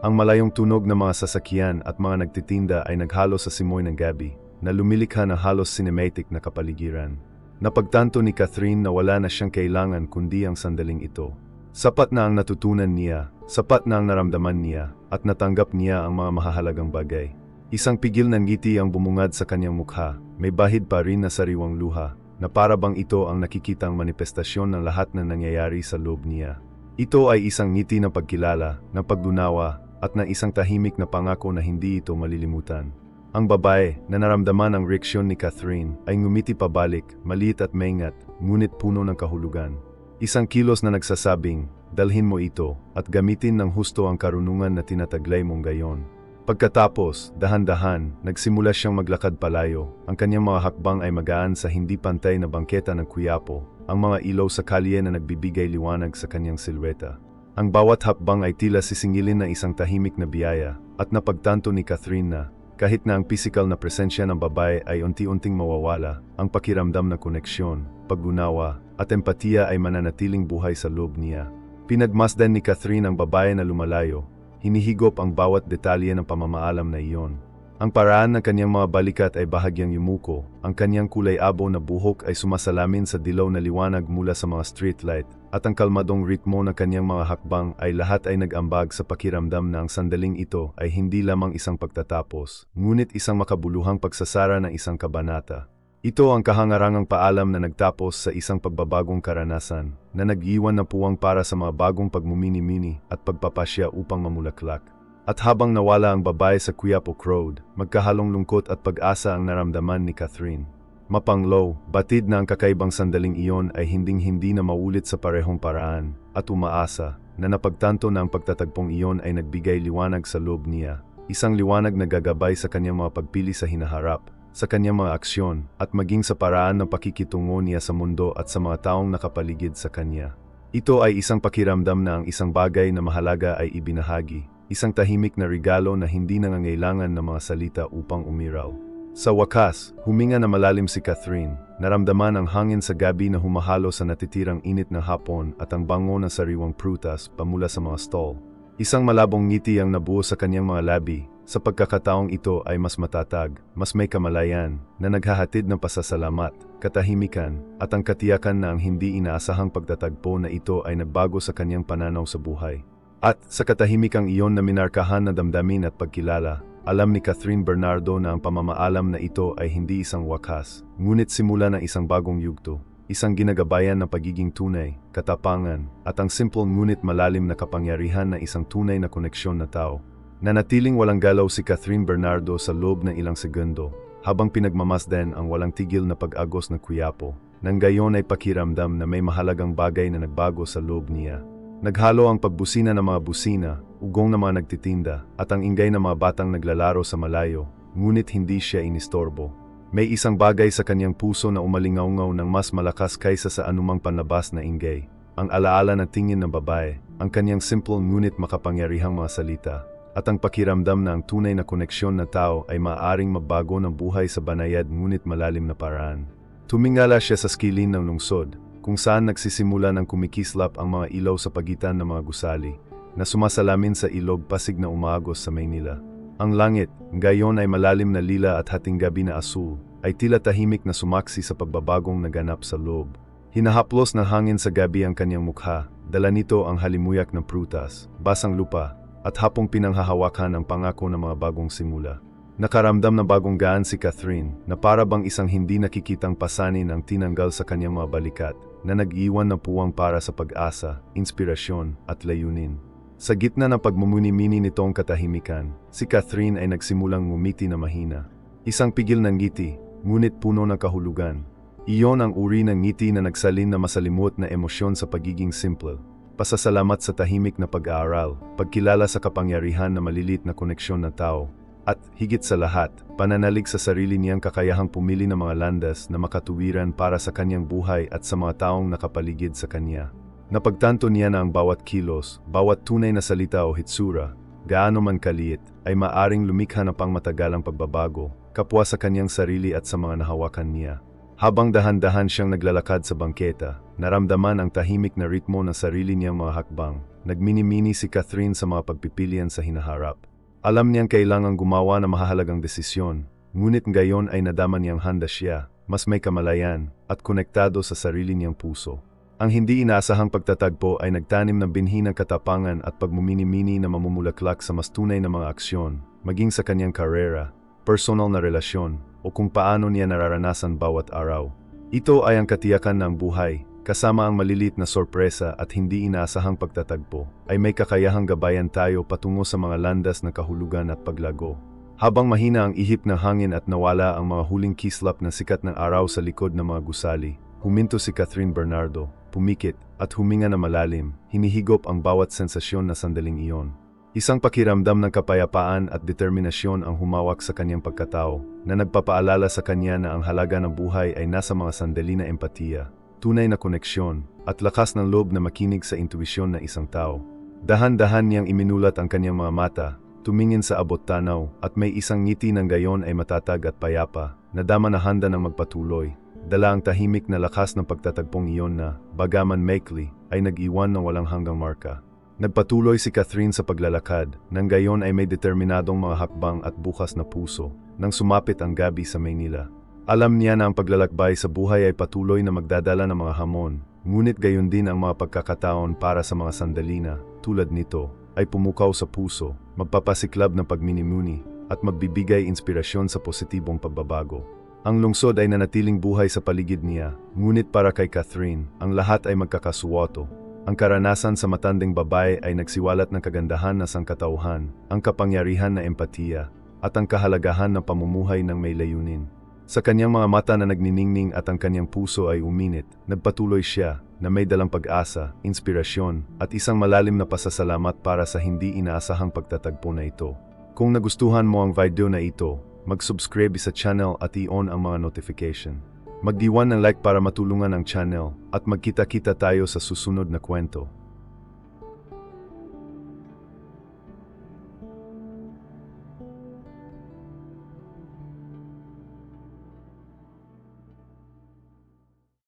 Ang malayong tunog ng mga sasakyan at mga nagtitinda ay naghalo sa simoy ng gabi, na lumilikha ng halos cinematic na kapaligiran. Napagtanto ni Catherine na wala na siyang kailangan kundi ang sandaling ito. Sapat na ang natutunan niya, sapat na ang naramdaman niya, at natanggap niya ang mga mahahalagang bagay. Isang pigil ng ngiti ang bumungad sa kanyang mukha, may bahid pa rin na sariwang luha, na para bang ito ang nakikitang manifestasyon ng lahat na nangyayari sa loob niya. Ito ay isang ngiti ng pagkilala, ng pagdunawa, at ng isang tahimik na pangako na hindi ito malilimutan. Ang babae, na naramdaman ang reaksyon ni Catherine, ay ngumiti pabalik, maliit at maingat, ngunit puno ng kahulugan. Isang kilos na nagsasabing, dalhin mo ito, at gamitin ng husto ang karunungan na tinataglay mong gayon. Pagkatapos, dahan-dahan, nagsimula siyang maglakad palayo. Ang kanyang mga hakbang ay magaan sa hindi pantay na bangketa ng Quiapo, ang mga ilaw sa kalye na nagbibigay liwanag sa kanyang silweta. Ang bawat hakbang ay tila sisingilin ng isang tahimik na biyaya, at napagtanto ni Catherine na, kahit na ang pisikal na presensya ng babae ay unti-unting mawawala, ang pakiramdam na koneksyon, pag-unawa, at empatiya ay mananatiling buhay sa loob niya. Pinagmasdan ni Catherine ang babae na lumalayo, hinihigop ang bawat detalye ng pamamaalam na iyon. Ang paraan ng kanyang mga balikat ay bahagyang yumuko, ang kanyang kulay abo na buhok ay sumasalamin sa dilaw na liwanag mula sa mga streetlight, at ang kalmadong ritmo ng kanyang mga hakbang ay lahat ay nag-ambag sa pakiramdam na ang sandaling ito ay hindi lamang isang pagtatapos, ngunit isang makabuluhang pagsasara ng isang kabanata. Ito ang kahangarangang paalam na nagtapos sa isang pagbabagong karanasan, na nag-iwan na puwang para sa mga bagong pagmumini-mini at pagpapasya upang mamulaklak. At habang nawala ang babae sa Quiapo Road, magkahalong lungkot at pag-asa ang naramdaman ni Catherine. Mapanglaw, batid na ang kakaibang sandaling iyon ay hinding-hindi na maulit sa parehong paraan, at umaasa na napagtanto na ang pagtatagpong iyon ay nagbigay liwanag sa loob niya. Isang liwanag na gagabay sa kanyang mga pagpili sa hinaharap, sa kanyang mga aksyon, at maging sa paraan ng pakikitungo niya sa mundo at sa mga taong nakapaligid sa kanya. Ito ay isang pakiramdam na ang isang bagay na mahalaga ay ibinahagi. Isang tahimik na regalo na hindi nangangailangan ng mga salita upang umiraw. Sa wakas, huminga na malalim si Catherine, naramdaman ang hangin sa gabi na humahalo sa natitirang init ng hapon at ang bango ng sariwang prutas pamula sa mga stall. Isang malabong ngiti ang nabuo sa kanyang mga labi, sa pagkakataong ito ay mas matatag, mas may kamalayan, na naghahatid ng pasasalamat, katahimikan, at ang katiyakan na ang hindi inaasahang pagtatagpo na ito ay nagbago sa kanyang pananaw sa buhay. At sa katahimikang iyon na minarkahan na damdamin at pagkilala, alam ni Catherine Bernardo na ang pamamaalam na ito ay hindi isang wakas, ngunit simula ng isang bagong yugto. isang ginagabayan ng pagiging tunay, katapangan, at ang simple ngunit malalim na kapangyarihan ng isang tunay na koneksyon na tao. Nanatiling walang galaw si Catherine Bernardo sa loob ng ilang segundo, habang pinagmamasdan ang walang tigil na pag-agos ng Quiapo. Nang gayon ay pakiramdam na may mahalagang bagay na nagbago sa loob niya. Naghalo ang pagbusina ng mga busina, ugong ng mga nagtitinda, at ang ingay ng mga batang naglalaro sa malayo, ngunit hindi siya inistorbo. May isang bagay sa kanyang puso na umalingaw-ngaw ng mas malakas kaysa sa anumang panlabas na ingay. Ang alaala ng tingin ng babae, ang kanyang simple ngunit makapangyarihang mga salita, at ang pakiramdam na ang tunay na koneksyon na tao ay maaaring magbago ng buhay sa banayad ngunit malalim na paraan. Tumingala siya sa skilin ng lungsod, kung saan nagsisimula ng kumikislap ang mga ilaw sa pagitan ng mga gusali, na sumasalamin sa ilog pasig na umaagos sa Maynila. Ang langit, gayon ay malalim na lila at hating gabi na asul, ay tila tahimik na sumaksi sa pagbabagong naganap sa loob. Hinahaplos ng hangin sa gabi ang kanyang mukha, dala nito ang halimuyak ng prutas, basang lupa, at hapong pinanghahawakan ang pangako ng mga bagong simula. Nakaramdam ng bagong gaan si Catherine, na para bang isang hindi nakikitang pasanin ang tinanggal sa kanyang mga balikat, na nag-iwan ng puwang para sa pag-asa, inspirasyon, at layunin. Sa gitna ng pagmumuni-mini nitong katahimikan, si Catherine ay nagsimulang ngumiti na mahina. Isang pigil ng ngiti, ngunit puno ng kahulugan. Iyon ang uri ng ngiti na nagsalin na masalimot na emosyon sa pagiging simple. Pasasalamat sa tahimik na pag-aaral, pagkilala sa kapangyarihan na malilit na koneksyon ng tao, at, higit sa lahat, pananalig sa sarili niyang kakayahang pumili ng mga landas na makatuwiran para sa kanyang buhay at sa mga taong nakapaligid sa kanya. Napagtanto niya na ang bawat kilos, bawat tunay na salita o hitsura, gaano man kaliit, ay maaring lumikha ng pangmatagalang pagbabago, kapwa sa kanyang sarili at sa mga nahawakan niya. Habang dahan-dahan siyang naglalakad sa bangketa, naramdaman ang tahimik na ritmo ng sarili niyang mga hakbang. Nagmini-mini si Catherine sa mga pagpipilian sa hinaharap. Alam niyang kailangang gumawa ng mahalagang desisyon, ngunit ngayon ay nadama niyang handa siya, mas may kamalayan, at konektado sa sarili niyang puso. Ang hindi inaasahang pagtatagpo ay nagtanim ng binhi ng katapangan at pagmumini-mini na mamumulaklak sa mas tunay na mga aksyon, maging sa kanyang karera, personal na relasyon, o kung paano niya nararanasan bawat araw. Ito ay ang katiyakan ng buhay, kasama ang malilit na sorpresa at hindi inaasahang pagtatagpo, ay may kakayahang gabayan tayo patungo sa mga landas ng kahulugan at paglago. Habang mahina ang ihip ng hangin at nawala ang mga huling kislap ng sikat ng araw sa likod ng mga gusali, huminto si Catherine Bernardo, pumikit, at huminga na malalim, hinihigop ang bawat sensasyon na sandaling iyon. Isang pakiramdam ng kapayapaan at determinasyon ang humawak sa kanyang pagkatao, na nagpapaalala sa kanya na ang halaga ng buhay ay nasa mga sandali na empatiya, tunay na koneksyon, at lakas ng loob na makinig sa intuisyon ng isang tao. Dahan-dahan niyang iminulat ang kanyang mga mata, tumingin sa abot tanaw, at may isang ngiti ng gayon ay matatag at payapa, na dama na handa ng magpatuloy. Dala ang tahimik na lakas ng pagtatagpong iyon na, bagaman maikli, ay nag-iwan ng walang hanggang marka. Nagpatuloy si Catherine sa paglalakad, nang gayon ay may determinadong mga hakbang at bukas na puso, nang sumapit ang gabi sa Maynila. Alam niya na ang paglalakbay sa buhay ay patuloy na magdadala ng mga hamon, ngunit gayon din ang mga pagkakataon para sa mga sandali na, tulad nito, ay pumukaw sa puso, magpapasiklab ng pagminimuni, at magbibigay inspirasyon sa positibong pagbabago. Ang lungsod ay nanatiling buhay sa paligid niya, ngunit para kay Catherine, ang lahat ay magkakasuwato. Ang karanasan sa matanding babae ay nagsiwalat ng kagandahan na sangkatauhan, ang kapangyarihan na empatiya, at ang kahalagahan ng pamumuhay ng may layunin. Sa kanyang mga mata na nagniningning at ang kanyang puso ay uminit, nagpatuloy siya, na may dalang pag-asa, inspirasyon, at isang malalim na pasasalamat para sa hindi inaasahang pagtatagpo na ito. Kung nagustuhan mo ang video na ito, mag-subscribe sa channel at i-on ang mga notification. Mag-diwan ng like para matulungan ang channel, at magkita-kita tayo sa susunod na kwento.